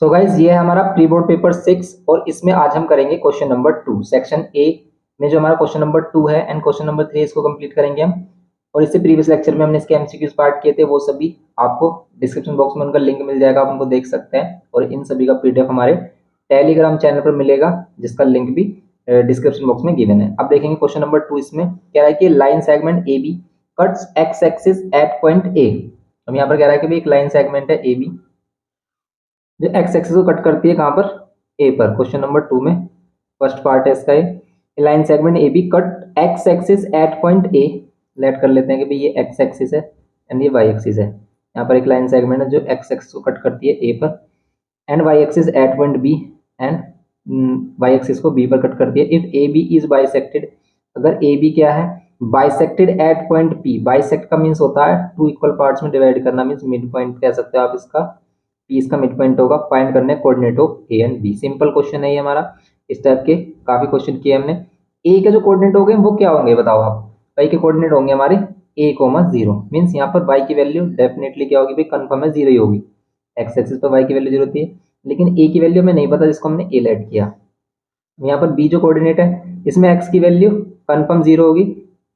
So guys ये है हमारा प्री बोर्ड पेपर 6 और इसमें आज हम करेंगे क्वेश्चन नंबर 2 सेक्शन ए में जो हमारा क्वेश्चन नंबर 2 है एंड क्वेश्चन नंबर 3 इसको कंप्लीट करेंगे हम। और इससे प्रीवियस लेक्चर में हमने इसके एमसीक्यूज पार्ट किए थे, वो सभी आपको डिस्क्रिप्शन बॉक्स में उनका लिंक मिल जाएगा, आप उनको देख सकते हैं। और इन सभी का पीडीएफ हमारे टेलीग्राम चैनल पर मिलेगा जिसका लिंक भी डिस्क्रिप्शन बॉक्स में गिवन है। अब देखेंगे क्वेश्चन नंबर 2। इसमें कह रहा है कि line segment A B cuts x axis at point A. हम यहाँ पर कह रहा है कि एक लाइन सेगमेंट है ए बी जो एक्स एक्सिस को कट करती है कहाँ पर, ए पर। क्वेश्चन नंबर 2 में फर्स्ट पार्ट है इसका, ये line segment A B cut x axis at point A. Let कर लेते हैं कि भाई ये एक्स एक्सिस है एंड ये वाई एक्सिस है। यहाँ पर एक लाइन सेगमेंट है जो एक्स एक्सिस को कट करती है ए पर and y axis at point B and y axis को बी पर कट करती है। If A B is bisected, अगर ए बी क्या है, bisected at point P. Bisect का मीन्स होता है टू इक्वल पार्ट्स में डिवाइड करना, मीन्स मिड पॉइंट कह सकते हो आप इसका। पी इसका मिड पॉइंट होगा। फाइंड करने coordinate of A and B. Simple question है ये हमारा। इस टाइप के काफी क्वेश्चन किए हमने। ए के जो कोऑर्डिनेट हो गए वो क्या होंगे बताओ आप। वाई के कोऑर्डिनेट होंगे हमारे ए कोमा 0, मीन्स यहाँ पर वाई की वैल्यू डेफिनेटली क्या होगी भाई, कंफर्म है 0 ही होगी। एक्स एक्सिस पर वाई की वैल्यू 0 होती है, लेकिन ए की वैल्यू हमें नहीं पता जिसको हमने ए लेट किया। यहाँ पर बी जो कोऑर्डिनेट है इसमें एक्स की वैल्यू कंफर्म 0 होगी।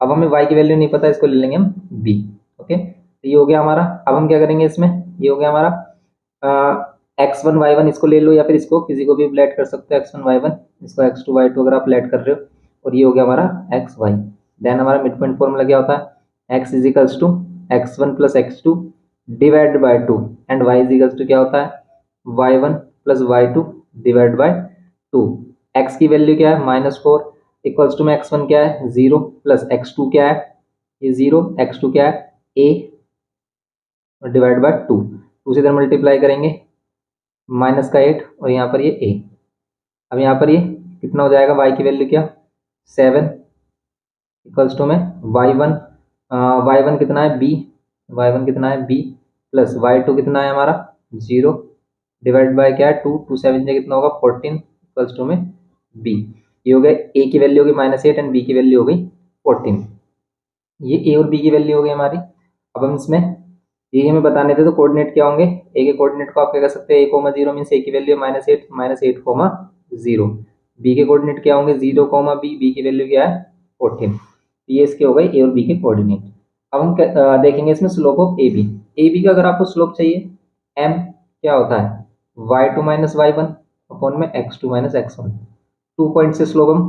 अब हमें वाई की वैल्यू नहीं पता, इसको ले लेंगे हम बी। ओके, तो ये हो गया हमारा। अब हम क्या करेंगे इसमें, ये हो गया हमारा x1 y1, इसको ले लो या फिर इसको किसी को भी लेट कर सकते हो x1 y1, इसको x2 y2 अगर आप लेट कर रहे हो। और ये हो गया हमारा xy। देन हमारा मिड पॉइंट फॉर्मूला क्या होता है, x is equals to x1 plus x2 divide by 2 and y is equals to क्या होता है y1 plus y2 divide by 2। x की वैल्यू क्या है -4 इक्वल्स टू में x1 क्या है 0 प्लस x2 क्या है ये 0, x2 क्या है a डिवाइड बाय 2 से इधर मल्टीप्लाई करेंगे माइनस का 8 और यहाँ पर ये a। अब यहाँ पर ये कितना हो जाएगा, y की वैल्यू क्या 7 इक्वल्स टू में y1 कितना है y1 कितना है b प्लस y2 कितना है हमारा 0 डिवाइड बाय क्या है 2 7 से कितना होगा 14 इक्वल्स टू में b। ये हो गया a की वैल्यू होगी -8 एंड b की वैल्यू हो गई 14। ये a और b की वैल्यू हो गई हमारी। अब हम इसमें ये हमें बताने थे तो कोऑर्डिनेट क्या होंगे, ए के कोऑर्डिनेट को आप क्या कर सकते हैं a, 0 मीन्स ए की वैल्यू -8 -8, 0। बी के कोऑर्डिनेट क्या होंगे 0, बी की वैल्यू क्या है 14। ये इसके हो गए ए और बी के कोऑर्डिनेट। अब हम देखेंगे इसमें स्लोप ऑफ ए बी का अगर आपको स्लोप चाहिए एम क्या होता है y2 माइनस y1 अपॉन में x2 माइनस x1। 2 पॉइंट से स्लोप हम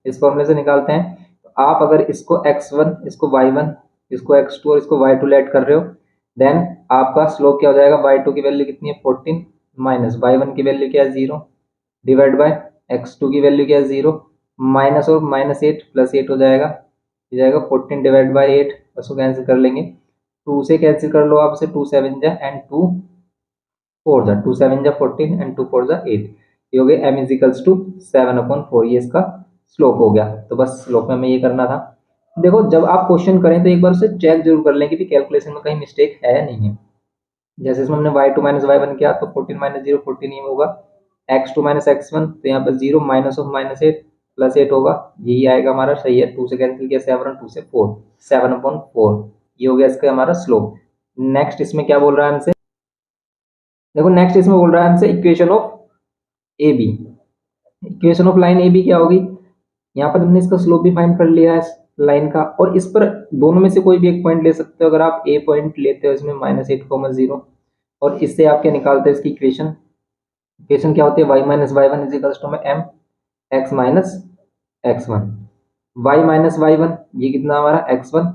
इस फॉर्मूले से निकालते हैं। तो आप अगर इसको x1 इसको y1 इसको x2 और इसको y2 लेट कर रहे हो, देन आपका स्लोप क्या हो जाएगा, y2 की वैल्यू कितनी है 14 माइनस y1 की वैल्यू क्या है 0 डिवाइड बाय x2 की वैल्यू क्या है 0 माइनस और -8 प्लस 8 हो जाएगा, हो जाएगा 14 डिवाइड बाय 8। उसको कैंसिल कर लेंगे, 2 से कैंसिल कर लो आपसे, 2 7 जा एंड 2 4 जा, 2 7 जा 14 एंड 2 4 जा 8। ये हो गया m इज इक्वल्स टू 7/4। ये इसका स्लोप हो गया। तो बस स्लोप में हमें ये करना था। देखो जब आप क्वेश्चन करें तो एक बार उसे चेक जरूर कर लें कि कैलकुलेशन में कहीं मिस्टेक है या नहीं है। जैसे इसमें हमने y2 माइनस y1 किया तो 14 माइनस 0 14 ही होगा, x2 माइनस x1 तो यहाँ पर 0 माइनस ऑफ -8 प्लस 8 होगा, यही आएगा हमारा। सही है, 2 से कैंसिल किया 7 और 2 से 4, 7/4। ये हो गया इसका हमारा स्लोप। नेक्स्ट इसमें क्या बोल रहा है हमसे, देखो नेक्स्ट इसमें बोल रहा है हमसे equation of A B. Equation of line A B क्या होगी, यहाँ पर हमने इसका स्लोप भी फाइंड कर लिया है लाइन का, और इस पर दोनों में से कोई भी एक पॉइंट ले सकते हो। अगर आप ए पॉइंट लेते हो इसमें -8, 0 और इससे आप क्या निकालते हैं इसकी इक्वेशन। इक्वेशन क्या होती है y minus y1 is equals to में m x minus x1। y minus y1 ये कितना हमारा x1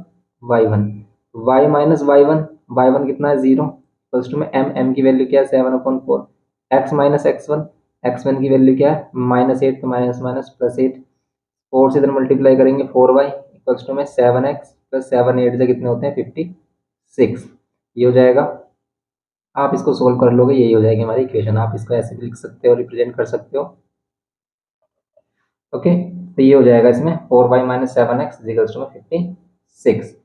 y1, y minus y1 कितना है 0 इक्वल्स टू में m की वैल्यू क्या है 7/4। x माइनस x1 की वैल्यू क्या है -8 तो माइनस माइनस प्लस 8, 4 से इधर मल्टीप्लाई करेंगे 4y इक्वल्स टू में 7x प्लस 7 8 से कितने होते हैं 56। ये हो जाएगा, आप इसको सोल्व कर लोगे यही हो जाएगी हमारी इक्वेशन। आप इसको ऐसे भी लिख सकते हो, रिप्रेजेंट कर सकते हो। ओके, तो ये हो जाएगा इसमें 4y minus 7x equals to में 56।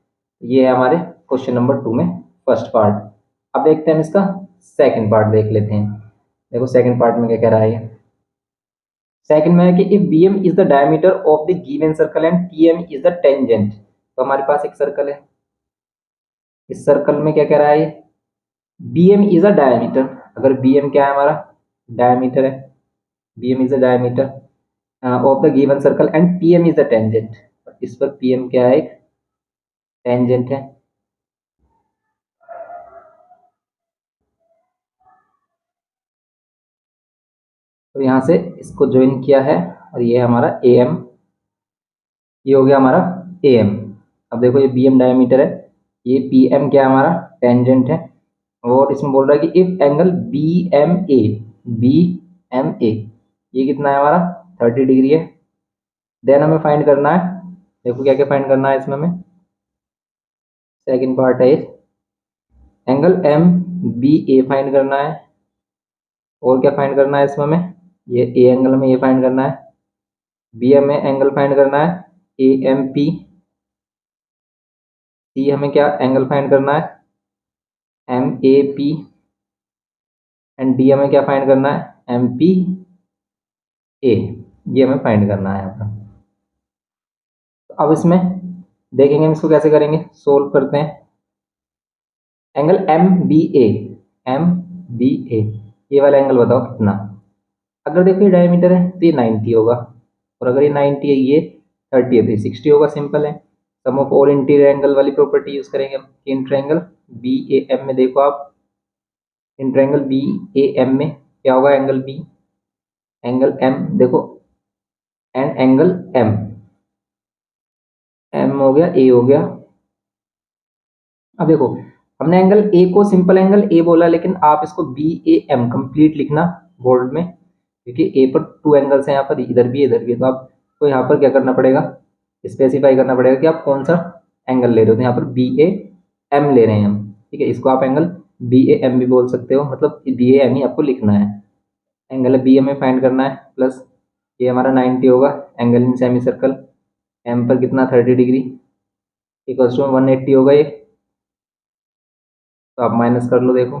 ये है हमारे क्वेश्चन नंबर 2 में फर्स्ट पार्ट। अब देखते हैं हम इसका सेकंड पार्ट देख लेते हैं। देखो सेकंड पार्ट में क्या कह रहा है। सेकंड में है कि if bm is the diameter of the given circle and tm is the tangent. तो हमारे पास एक सर्कल है, इस सर्कल में क्या कह रहा है bm इज अ डायमीटर। अगर bm क्या है हमारा डायमीटर है, BM is the diameter of the given circle and PM is the tangent. इस पर PM क्या है, एक टेंजेंट है। तो यहाँ से इसको ज्वाइन किया है और ये हमारा AM, ये हो गया हमारा AM। अब देखो ये BM डायमीटर है, ये PM क्या है हमारा टेंजेंट है। और इसमें बोल रहा है कि इफ एंगल BMA ये कितना है हमारा 30 डिग्री है। देन हमें फाइंड करना है, देखो क्या क्या फाइंड करना है इसमें हमें। सेकंड पार्ट है एंगल MBA फाइंड करना है। और क्या फाइंड करना है इसमें हमें, ये A एंगल में ये फाइंड करना है। BMA एंगल फाइंड करना है AMP। C हमें क्या एंगल फाइंड करना है MAP। एंड D हमें क्या फाइंड करना है MPA। ये हमें फाइंड करना है यहाँ पर। तो अब इसमें देखेंगे हम इसको कैसे करेंगे, सोल्व करते हैं। एंगल MBA ये वाला एंगल बताओ कितना। अगर देखो ये डायमीटर है तो ये 90 होगा, और अगर ये 90 है ये 30 है तो ये 60 होगा। सिंपल है। सम ऑफ ऑल इंटीरियर एंगल वाली प्रॉपर्टी यूज करेंगे हम। इन ट्रायंगल BAM में देखो आप, इन ट्रायंगल BAM में क्या होगा, एंगल B एंगल M देखो एंड एंगल M हो गया A हो गया। अब देखो हमने एंगल A को सिंपल एंगल A बोला, लेकिन आप इसको BAM कंप्लीट लिखना बोर्ड में, क्योंकि A पर 2 एंगल्स हैं यहाँ पर, इधर भी इधर भी। तो आपको यहाँ पर क्या करना पड़ेगा, स्पेसिफाई करना पड़ेगा कि आप कौन सा एंगल ले रहे हो। तो यहाँ पर BAM ले रहे हैं हम, ठीक है। इसको आप एंगल BAM भी बोल सकते हो, मतलब BAM ही आपको लिखना है। एंगल BM में फाइंड करना है, प्लस ये हमारा 90 होगा angle in semi circle. M पर कितना 30 डिग्री इक्वल्स टू 180 होगा ये। तो आप माइनस कर लो, देखो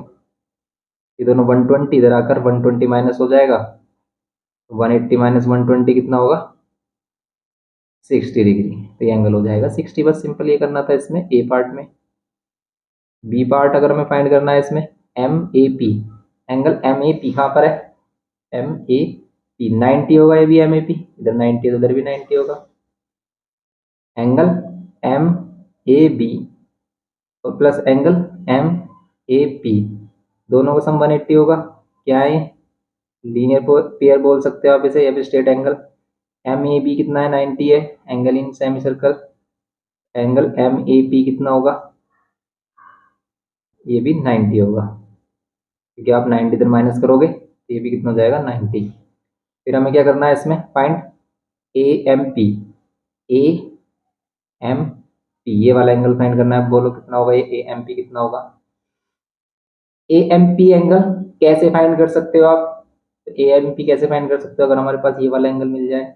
ये दोनों 120 इधर आकर 120 माइनस हो जाएगा। 180 माइनस 120 कितना होगा 60 डिग्री। तो ये एंगल हो जाएगा 60। बस सिंपल ये करना था इसमें A पार्ट में। B पार्ट अगर हमें फाइंड करना है इसमें MAP, एंगल MAP कहाँ पर है MAP 90 होगा, ये भी MAP इधर 90 है तो इधर भी 90 होगा। एंगल MAB और प्लस एंगल MAP दोनों का सम 180 होगा। क्या है लीनियर पेयर बोल सकते हो आप इसे, या फिर स्ट्रेट एंगल। MAB कितना है 90 है angle in semi circle. Angle MAP कितना होगा, ये भी 90 होगा, क्योंकि आप 90 इधर माइनस करोगे तो ये भी कितना हो जाएगा 90। फिर हमें क्या करना है इसमें फाइंड AMP ये वाला एंगल फाइंड करना है। बोलो कितना होगा ये AMP कितना होगा। AMP एंगल कैसे फाइंड कर सकते हो आप, AMP कैसे फाइंड कर सकते हो अगर हमारे पास ये वाला एंगल मिल जाए।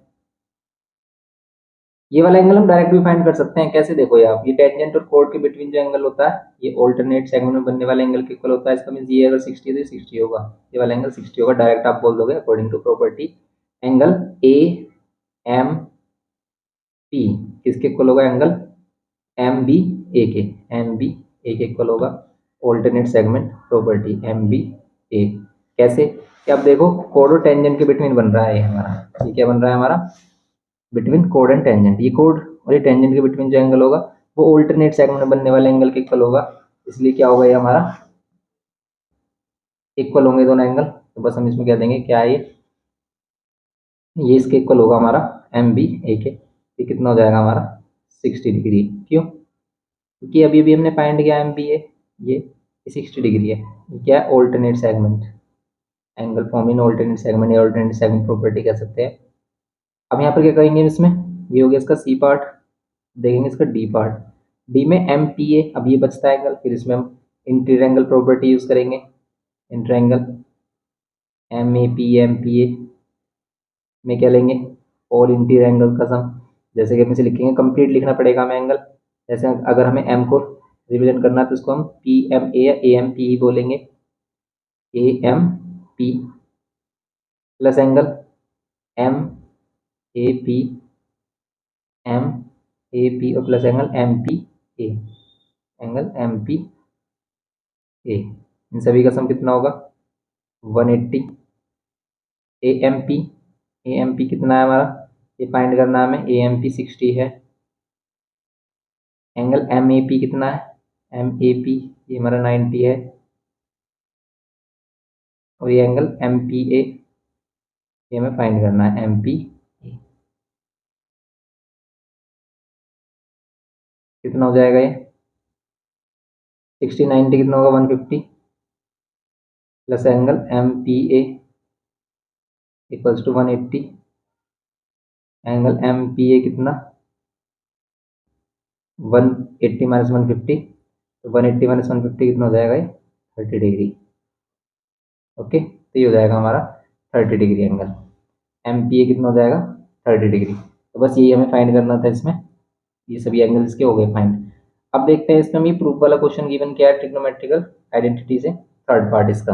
ये वाला एंगल हम डायरेक्ट भी फाइंड कर सकते हैं। कैसे देखो ये आप, ये टेंजेंट और कोड के बिटवीन जो एंगल होता है ये ऑल्टरनेट सेगमेंट में बनने वाले एंगल के इक्वल होता है। इसका मींस ये अगर 60 है तो 60 होगा, ये वाला एंगल 60 होगा। डायरेक्ट आप बोल दोगे according to property angle AMP किसके इक्वल होगा, एंगल MBA के, MBA के इक्वल होगा ऑल्टरनेट सेगमेंट प्रॉपर्टी MBA। कैसे कि आप देखो कोड और टेंजेंट के बिटवीन बन रहा है ये हमारा, ये क्या बन रहा है हमारा बिटवीन कोड एंड टेंजेंट। ये कोड और ये टेंजेंट के बिटवीन जो एंगल होगा वो ऑल्टरनेट सेगमेंट में बनने वाले एंगल के इक्वल होगा, इसलिए क्या होगा ये हमारा इक्वल होंगे दोनों एंगल। तो बस हम इसमें कह देंगे क्या है ये इसके इक्वल होगा हमारा MBA के। ये कितना हो जाएगा हमारा 60 डिग्री। क्यों, क्योंकि अभी अभी हमने फाइंड किया MBA ये 60 डिग्री है। क्या है alternate segment angle form in alternate segment, या ऑल्टरनेट सेगमेंट प्रॉपर्टी कह सकते हैं। अब यहाँ पर क्या करेंगे इसमें, ये हो गया इसका C पार्ट। देखेंगे इसका D पार्ट। D में MPA, अब ये बचता है एंगल, फिर इसमें हम इंटीरियर एंगल प्रॉपर्टी यूज करेंगे। इंटर एंगल MAP में क्या लेंगे ऑल इंटीरियर एंगल का सम। जैसे कि हम इसे लिखेंगे कंप्लीट लिखना पड़ेगा हमें एंगल। जैसे अगर हमें M को रिप्रेजेंट करना है तो इसको हम PMA या AMP ही बोलेंगे। AMP प्लस एंगल MAP और plus angle MPA, angle MPA। इन सभी का सम कितना होगा 180। ए एम पी कितना है हमारा, ये फाइंड करना है हमें। ए एम पी 60 है। एंगल एम ए पी कितना है, एम ए पी ये हमारा 90 है। और ये एंगल एम पी ए, ये हमें फाइंड करना है एम पी ए। कितना हो जाएगा ये, 60 90 कितना होगा 150 plus angle M P A equals to 180। Angle M P A कितना 180 माइनस 150, तो 180 माइनस 150 कितना हो जाएगा ये 30 डिग्री। ओके, तो ये हो जाएगा हमारा 30 degree angle. M P A कितना हो जाएगा 30 डिग्री। तो बस यही हमें फाइंड करना था इसमें, ये सभी एंगल इसके हो गए फाइंड। अब देखते हैं इसमें हमें प्रूफ वाला क्वेश्चन गिवन क्या है ट्रिग्नोमेट्रिकल आइडेंटिटी से, थर्ड पार्ट इसका।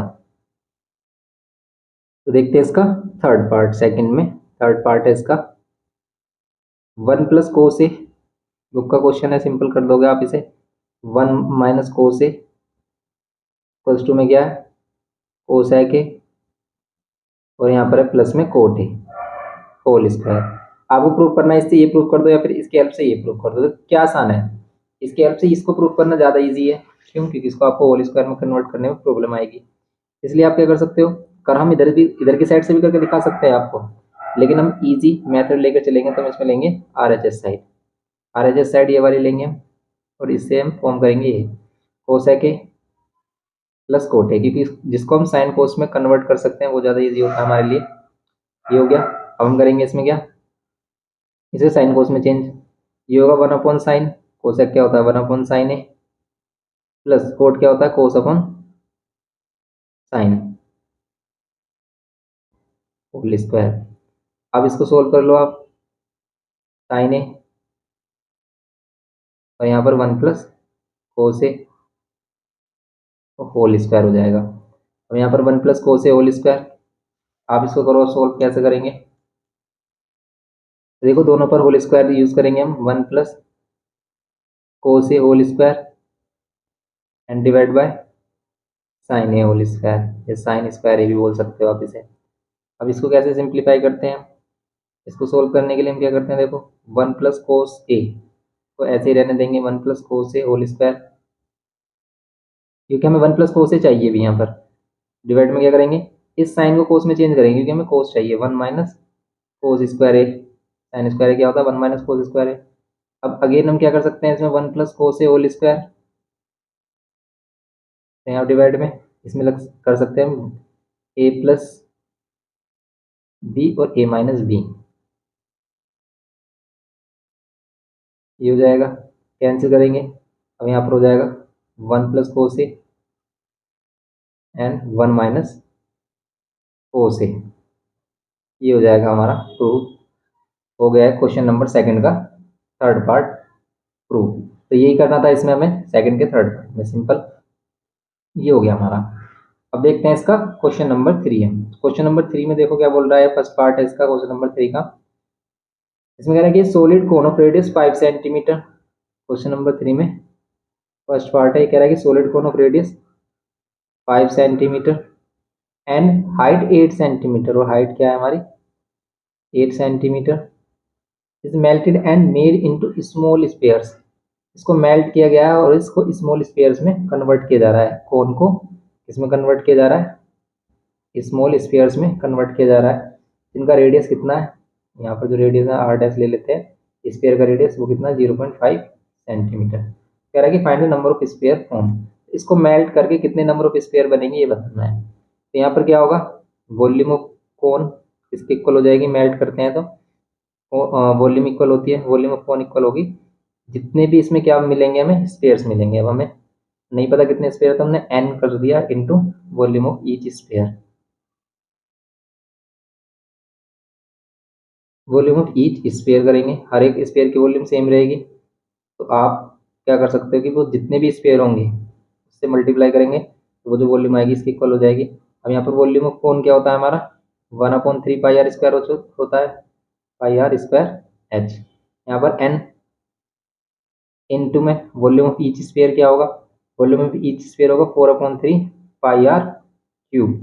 तो देखते हैं इसका थर्ड पार्ट, सेकंड में थर्ड पार्ट है इसका 1 प्लस कोस ए। बुक का क्वेश्चन है, सिंपल कर दोगे आप इसे। 1 माइनस कोस ए प्लस टू में क्या है कोसेक ए, और यहाँ पर है प्लस में कोट ए होल स्क्वायर। आपको प्रूफ करना है, इससे ये प्रूफ कर दो या फिर इसके हेल्प से ये प्रूफ कर दो, तो क्या आसान है। इसके हेल्प से इसको प्रूफ करना ज़्यादा इजी है, क्यों, क्योंकि इसको आपको होल स्क्वायर में कन्वर्ट करने में प्रॉब्लम आएगी। इसलिए आप क्या कर सकते हो, कर हम इधर भी, इधर की साइड से भी करके दिखा सकते हैं आपको, लेकिन हम इजी मेथड लेकर चलेंगे तो हम इसमें लेंगे R H S side. R H S side ये वाली लेंगे हम, और इससे हम फॉर्म करेंगे ये cosec A plus cot A, क्योंकि जिसको हम साइन कोस में कन्वर्ट कर सकते हैं वो ज़्यादा इजी होता है हमारे लिए। ये हो गया। अब हम करेंगे इसमें क्या, इसे साइन कोस में चेंज। ये होगा 1 अपॉन साइन कोसेक, क्या होता है 1 upon sine A, plus cot क्या होता है cos upon sine whole square. अब इसको सोल्व कर लो आप, साइन ए और यहाँ पर 1 plus cos A whole square हो जाएगा। अब यहाँ पर 1 plus cos A whole square, आप इसको करो सोल्व, कैसे करेंगे देखो, दोनों पर होल स्क्वायर यूज करेंगे हम। 1 plus cos A whole square and divide by sine A whole square, या साइन स्क्वायर ए भी बोल सकते हो आप इसे। अब इसको कैसे सिंप्लीफाई करते हैं, इसको सोल्व करने के लिए हम क्या करते हैं, देखो 1 प्लस कोस ए को ऐसे ही रहने देंगे, 1 plus cos A whole square, क्योंकि हमें 1 प्लस कोस ए चाहिए भी यहाँ पर। डिवाइड में क्या करेंगे, इस साइन को कोस में चेंज करेंगे, क्योंकि हमें कोस चाहिए। 1 माइनस कोस स्क्वायर ए, साइन स्क्वायर क्या होता है 1 माइनस कोस स्क्वायर ए। अब अगेन हम क्या कर सकते हैं इसमें, 1 plus cos A whole square, यहाँ डिवाइड में इसमें लग कर सकते हैं हम ए प्लस बी और ए माइनस बी, ये हो जाएगा, कैंसिल करेंगे। अब यहाँ पर हो जाएगा 1 plus cos a and 1 minus cos a, ये हो जाएगा हमारा प्रूफ। हो गया है क्वेश्चन नंबर सेकंड का थर्ड पार्ट प्रूफ। तो यही करना था इसमें हमें सेकंड के थर्ड पार्ट में, सिंपल ये हो गया हमारा। अब देखते हैं इसका क्वेश्चन नंबर 3 है। क्वेश्चन नंबर 3 में देखो क्या बोल रहा है, फर्स्ट पार्ट है इसका क्वेश्चन नंबर 3 का। इसमें कह रहा है कि solid cone of radius 5 centimetre. Question number 3 में फर्स्ट पार्ट है, कह रहा है कि solid cone of radius 5 centimetre and height 8 centimetre, और हाइट क्या है हमारी 8 centimetre, is melted and made into small spheres. इसको मेल्ट किया गया है और इसको स्मॉल स्पेयर्स में कन्वर्ट किया जा रहा है। कोन को इसमें कन्वर्ट किया जा रहा है, स्मॉल स्पेयर्स में कन्वर्ट किया जा रहा है। इनका रेडियस कितना है, यहाँ पर जो रेडियस है आर डैश ले लेते हैं, स्पेयर का रेडियस वो कितना 0.5 सेंटीमीटर। कह रहा है कि find the number of sphere form, इसको मेल्ट करके कितने नंबर ऑफ स्पेयर बनेंगे ये बताना है। तो यहाँ पर क्या होगा, वॉल्यूम ऑफ कोन इसके इक्वल हो जाएगी, मेल्ट करते हैं तो वॉल्यूम इक्वल होती है, वॉल्यूम ऑफ कोन इक्वल होगी जितने भी इसमें क्या मिलेंगे हमें स्पेयर्स मिलेंगे। अब हमें नहीं पता कितने स्पेयर, तो हमने n कर दिया into volume of each sphere. Volume of each sphere करेंगे, हर एक स्पेयर की वॉल्यूम सेम रहेगी, तो आप क्या कर सकते हो कि वो जितने भी स्पेयर होंगे उससे मल्टीप्लाई करेंगे तो वो जो वॉल्यूम आएगी इसकी इक्वल हो जाएगी। अब यहाँ पर वॉल्यूम ऑफ कोन क्या होता है हमारा 1/3 पाई आर स्क्वायर होता है, पाई आर स्क्वायर एच। यहाँ पर n इनटू में वॉल्यूम ऑफ ईच स्पेयर क्या होगा, वॉल्यूम ऑफ ईच स्पेयर होगा 4/3 pi r cube,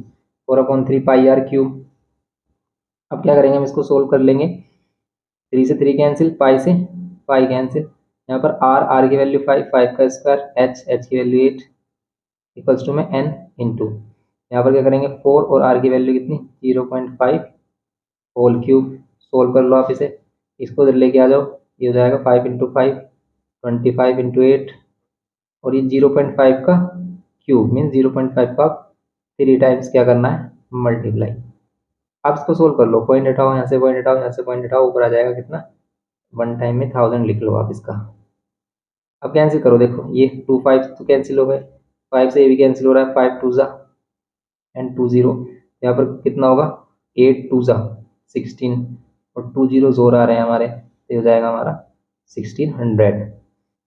4/3 pi r cube. अब क्या करेंगे, हम इसको सोल्व कर लेंगे। 3 से 3 कैंसिल, पाई से पाई कैंसिल, यहाँ पर आर की वैल्यू 5, 5 का स्क्वायर, एच की वैल्यू 8 इक्वल्स टू में एन इंटू, यहाँ पर क्या करेंगे 4 और आर की वैल्यू कितनी 0.5 होल क्यूब। सोल्व कर लो आप इसे, इसको इधर लेके आ जाओ, ये हो जाएगा 5 इंटू 5 25 इंटू 8, और ये 0.5 का क्यूब मीन्स 0.5 का 3 टाइम्स क्या करना है मल्टीप्लाई। आप इसको सोल्व कर लो, पॉइंट हटाओ, यहाँ से पॉइंट हटाओ, यहाँ से पॉइंट हटाओ, ऊपर आ जाएगा कितना 1 टाइम में 1000 लिख लो आप इसका। अब कैंसिल करो, देखो ये 2 5 तो कैंसिल हो गए, 5 से ये भी कैंसिल हो रहा है, 5 2 जा एंड 2 0, यहाँ पर कितना होगा 8 2 जा 16, और 2 जीरोस और आ रहे हैं हमारे, तो हो जाएगा हमारा 1600।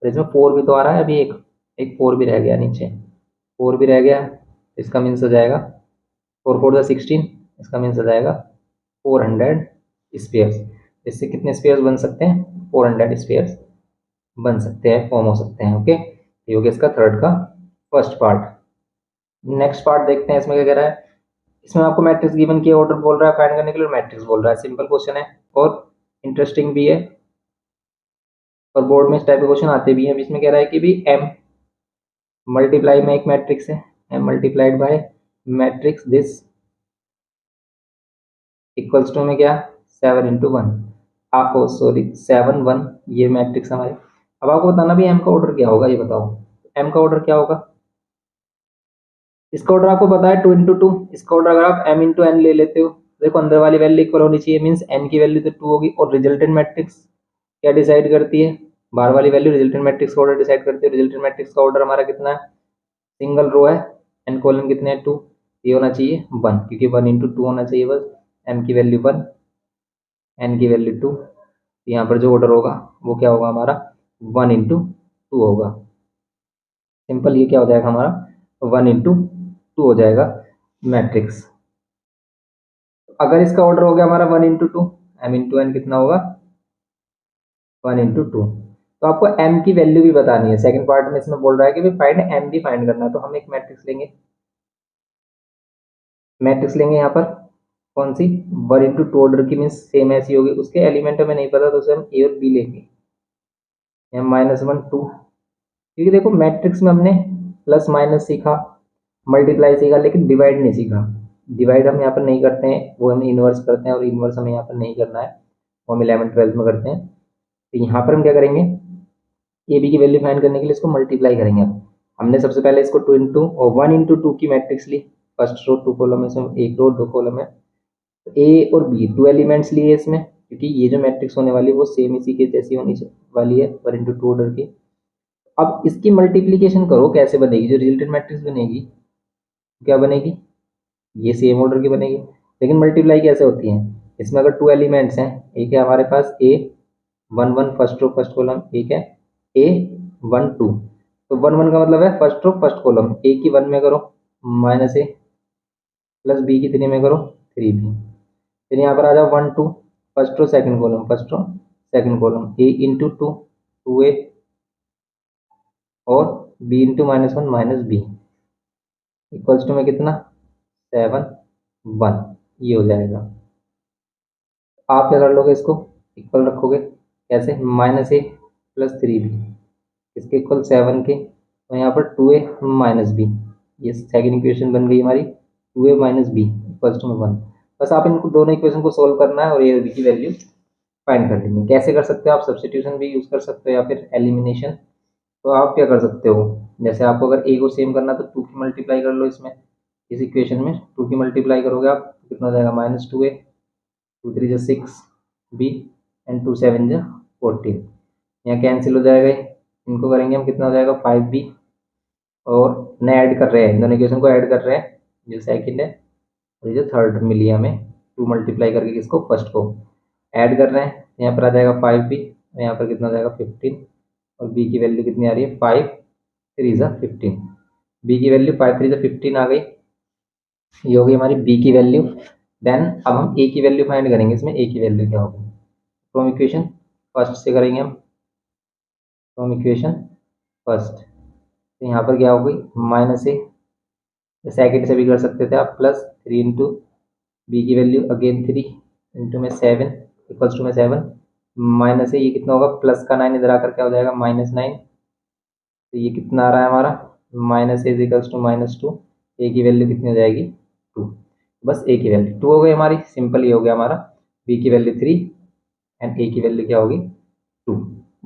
और इसमें 4 भी तो आ रहा है, अभी एक एक 4 भी रह गया नीचे, 4 भी रह गया, इसका मीन्स हो जाएगा 4 4 16, इसका मीन्स हो जाएगा 400 स्पेयर्स। इससे कितने स्पेयर्स बन सकते हैं 400 स्पेयर्स बन सकते हैं, फॉर्म हो सकते हैं। ओके, ये हो गया इसका थर्ड का फर्स्ट पार्ट। नेक्स्ट पार्ट देखते हैं, इसमें क्या कह रहा है, इसमें आपको मैट्रिक्स गिवन की ऑर्डर बोल रहा है फाइंड करने के लिए, मैट्रिक्स बोल रहा है, सिंपल क्वेश्चन है और इंटरेस्टिंग भी है, और बोर्ड में इस टाइप के क्वेश्चन आते भी हैं। अब इसमें कह रहा है कि भी एम मल्टीप्लाई में एक मैट्रिक्स है, M multiplied by matrix this equals to में क्या 7 इंटू 1, आपको सॉरी 7 1, ये मैट्रिक्स हमारे। अब आपको बताना भी एम का ऑर्डर क्या होगा, ये बताओ एम का ऑर्डर क्या होगा। इसका ऑर्डर आपको पता है 2 इंटू 2, इसका ऑर्डर अगर आप m इंटू एन ले लेते हो, देखो अंदर वाली वैल्यू इक्वल होनी चाहिए, मीन्स n की वैल्यू तो 2 होगी, और रिजल्टेंट मैट्रिक्स क्या डिसाइड करती है, बाहर वाली वैल्यू रिजल्टेंट मैट्रिक्स का ऑर्डर डिसाइड करती है। रिजल्टेंट मैट्रिक्स का ऑर्डर हमारा कितना है, सिंगल रो है, एन कॉलम कितने हैं 2, ये होना चाहिए 1, क्योंकि 1 इंटू 2 होना चाहिए बस, m की वैल्यू 1 एन की वैल्यू 2, यहाँ पर जो ऑर्डर होगा वो क्या होगा हमारा 1 इंटू 2 होगा। सिंपल, ये क्या हो जाएगा हमारा 1 इंटू 2 हो जाएगा मैट्रिक्स। अगर इसका ऑर्डर हो गया हमारा 1 इंटू 2, एम इंटू एन कितना होगा 1 इंटू 2। तो आपको m की वैल्यू भी बतानी है, सेकंड पार्ट में इसमें बोल रहा है कि फाइंड m भी फाइंड करना है, तो हम एक मैट्रिक्स लेंगे, मैट्रिक्स लेंगे यहाँ पर कौन सी 1 इंटू 2 ऑर्डर की, मीन्स सेम ऐसी होगी, उसके एलिमेंट हमें नहीं पता तो उसे हम ए और बी लेंगे, -1 2, क्योंकि देखो मैट्रिक्स में हमने प्लस माइनस सीखा, मल्टीप्लाई सीखा, लेकिन डिवाइड नहीं सीखा। डिवाइड हम यहाँ पर नहीं करते हैं, वो हम इन्वर्स करते हैं, और इन्वर्स हमें यहाँ पर नहीं करना है, वो हम 11 12 में करते हैं। तो यहाँ पर हम क्या करेंगे, ए बी की वैल्यू फाइंड करने के लिए इसको मल्टीप्लाई करेंगे। अब हमने सबसे पहले इसको 2 इंटू और 1 इंटू 2 की मैट्रिक्स ली, फर्स्ट रो 2 कॉलम है, इसमें एक रो 2 कॉलम है, तो ए और बी 2 एलिमेंट्स लिए इसमें, क्योंकि ये जो मैट्रिक्स होने वाली है वो सेम इसी के जैसी होनी वाली है 1 इंटू 2 ऑर्डर की। अब इसकी मल्टीप्लीकेशन करो, कैसे बनेगी, जो रिजल्टेंट मैट्रिक्स बनेगी क्या बनेगी, ये सेम ऑर्डर की बनेगी, लेकिन मल्टीप्लाई कैसे होती है, इसमें अगर 2 एलिमेंट्स हैं, एक है हमारे पास ए 1 1 फर्स्ट रो फर्स्ट कॉलम, एक है ए 1 2, तो 1 1 का मतलब है फर्स्ट रो फर्स्ट कॉलम, ए की 1 में करो -a प्लस बी की 3 में करो 3b, फिर यहाँ पर आ जाओ 1 2 first row second column, first row second column, a into 2 2a, और b into -1 -b equals to में कितना 7 1, ये हो जाएगा। आप क्या कर लोगे, इसको इक्वल रखोगे कैसे, -a प्लस 3b इसके इक्वल 7 के, तो यहाँ पर 2a माइनस बी, ये सेकंड इक्वेशन बन गई हमारी 2a minus B equals to में 1। बस आप इनको दोनों इक्वेशन को सोल्व करना है और ए और बी की वैल्यू फाइंड कर लेनी है। कैसे कर सकते हो आप, सब्सटीट्यूशन भी यूज़ कर सकते हो या फिर एलिमिनेशन। तो आप क्या कर सकते हो, जैसे आपको अगर ए को सेम करना तो 2 की मल्टीप्लाई कर लो, इसमें इस इक्वेशन में 2 की मल्टीप्लाई करोगे आप तो कितना हो जाएगा -2a 2 3 जा 6 बी एंड 2 7 जा 14, यहाँ कैंसिल हो जाएगा, इनको करेंगे हम कितना हो जाएगा 5b, और नए ऐड कर रहे हैं, दोनों इक्वेशन को ऐड कर रहे हैं, जो सेकंड है और जो थर्ड मिली हमें 2 मल्टीप्लाई करके किसको फर्स्ट को ऐड कर रहे हैं, यहाँ पर आ जाएगा 5b, यहाँ पर कितना हो जाएगा 15, और b की वैल्यू कितनी आ रही है 5 3 जा 15, b की वैल्यू 5 3 जा 15 आ गई, ये होगी हमारी b की वैल्यू। देन अब हम a की वैल्यू फाइंड करेंगे, इसमें a की वैल्यू क्या होगी, फ्रॉम इक्वेशन फर्स्ट से करेंगे हम, फ्रॉम इक्वेशन फर्स्ट, तो यहाँ पर क्या होगी -a, सेकंड से भी कर सकते थे आप, प्लस 3 इंटू बी की वैल्यू अगेन 3 इंटू में 7 इक्वल्स टू में 7 माइनस है, ये कितना होगा प्लस का 9 इधर आकर क्या हो जाएगा -9। तो ये कितना आ रहा है हमारा माइनस इज इक्वल्स टू -2। ए की वैल्यू कितनी हो जाएगी 2। बस ए की वैल्यू 2 हो गई हमारी, सिंपल ही हो गया हमारा। बी की वैल्यू 3 एंड ए की वैल्यू क्या होगी 2।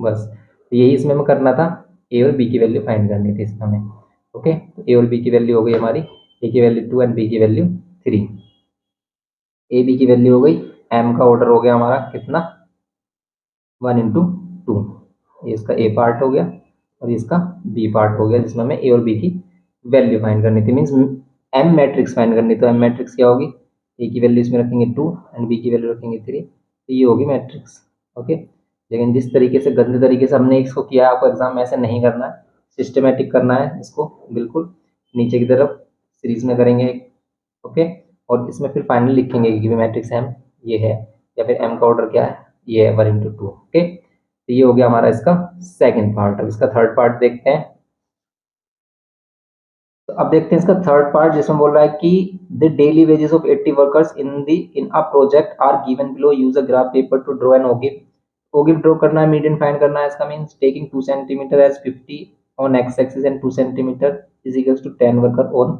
बस तो यही इसमें हमें करना था, ए और बी की वैल्यू फाइंड करनी थी इसमें हमें। ओके, तो ए और बी की वैल्यू हो गई हमारी, ए की वैल्यू 2 एंड बी की वैल्यू 3। ए बी की वैल्यू हो गई, एम का ऑर्डर हो गया हमारा कितना 1 into 2। ये इसका ए पार्ट हो गया और इसका बी पार्ट हो गया, जिसमें हमें ए और बी की वैल्यू फाइंड करनी थी, मीन्स एम मैट्रिक्स फाइंड करनी। तो एम मैट्रिक्स क्या होगी, ए की वैल्यू इसमें रखेंगे 2 एंड बी की वैल्यू रखेंगे 3, तो ये होगी मैट्रिक्स। ओके, लेकिन जिस तरीके से गंदे तरीके से हमने इसको किया, आपको एग्जाम में ऐसे नहीं करना है, सिस्टमेटिक करना है इसको बिल्कुल नीचे की तरफ सीरीज में करेंगे। ओके, और इसमें फिर फाइनल लिखेंगे कि मैट्रिक्स एम ये है, या फिर एम का ऑर्डर क्या है, ये है 1 into 2। ओके, तो ये हो गया हमारा इसका सेकंड पार्ट। अब इसका थर्ड पार्ट देखते हैं। तो अब देखते हैं इसका थर्ड पार्ट, जिसमें बोल रहा है कि the daily wages of 80 workers in a project are given below, use a graph paper to draw an ogive. Ogive draw करना है, मीडियन फाइंड करना है इसका, means taking 2 centimetre as 50 on x axis and 2 centimetre is equals to 10 worker on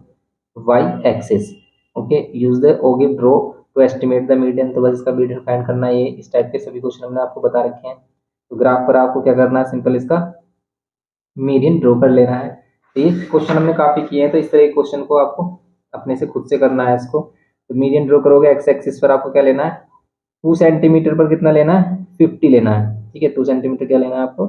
y axis. Okay, use the ogive draw to estimate the median. तो बस इसका median find करना है, ये इस टाइप के सभी क्वेश्चन हमने आपको बता रखे हैं। तो ग्राफ पर आपको क्या करना है, सिंपल इसका मीडियन ड्रॉ कर लेना है। तो ये क्वेश्चन हमने काफी किए हैं, तो इस तरह के क्वेश्चन को आपको अपने से खुद से करना है इसको। तो मीडियन ड्रॉ करोगे, एक्स एक्सिस पर आपको क्या लेना है 2 सेंटीमीटर पर कितना लेना है 50 लेना है। ठीक है, 2 सेंटीमीटर क्या लेना है आपको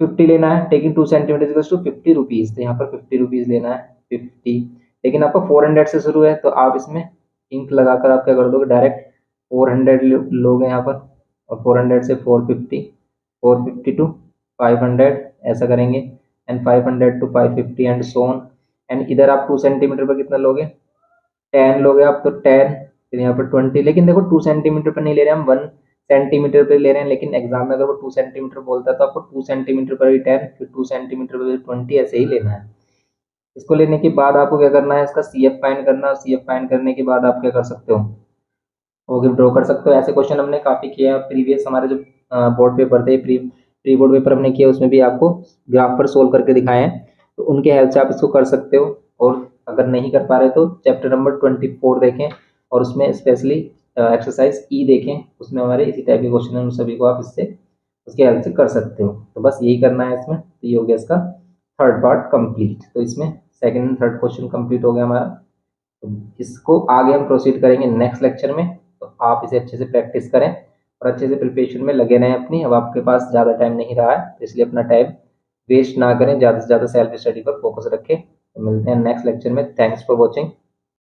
50 लेना है। Taking 2 centimetre equals to 50 rupees, तो यहाँ पर 50 रुपीज लेना है 50। लेकिन आपका 400 से शुरू है, तो आप इसमें इंक लगाकर आप क्या कर दोगे डायरेक्ट 400 लोगे यहाँ पर, और 400 से 450, 450 टू 500 ऐसा करेंगे, and 500 to 550 and so on. And इधर आप 2 सेंटीमीटर पर कितना लोगे 10 लोगे आप, तो 10, फिर यहाँ पर 20। लेकिन देखो 2 सेंटीमीटर पर नहीं ले रहे हम, 1 सेंटीमीटर पे ले रहे हैं। लेकिन एग्जाम में अगर वो 2 सेंटीमीटर बोलता है, तो आपको 2 सेंटीमीटर पर भी 10, फिर 2 सेंटीमीटर पर भी 20 ऐसे ही लेना है। इसको लेने के बाद आपको क्या करना है, इसका सी एफ फाइंड करना है। सी एफ फाइंड करने के बाद आप क्या कर सकते हो, ओके ड्रॉ कर सकते हो। ऐसे क्वेश्चन हमने काफी किए हैं प्रीवियस, हमारे जो बोर्ड पेपर थे, प्री बोर्ड पेपर हमने किए, उसमें भी आपको ग्राफ पर सोल्व करके दिखाए हैं। तो उनके हेल्प से आप इसको कर सकते हो। और अगर नहीं कर पा रहे तो चैप्टर नंबर 24 देखें, और उसमें स्पेशली एक्सरसाइज ई देखें, उसमें हमारे इसी टाइप के क्वेश्चन हैं, उन सभी को आप इससे उसके हेल्प से कर सकते हो। तो बस यही करना है इसमें। तो ये हो गया इसका थर्ड पार्ट कंप्लीट। तो इसमें second and third question complete हो गया हमारा। तो इसको आगे हम प्रोसीड करेंगे नेक्स्ट लेक्चर में। तो आप इसे अच्छे से प्रैक्टिस करें और अच्छे से प्रिपरेशन में लगे रहें अपनी। अब आपके पास ज़्यादा टाइम नहीं रहा है, इसलिए अपना टाइम वेस्ट ना करें, ज़्यादा से ज़्यादा सेल्फ स्टडी पर फोकस रखें। तो मिलते हैं नेक्स्ट लेक्चर में। Thanks for watching.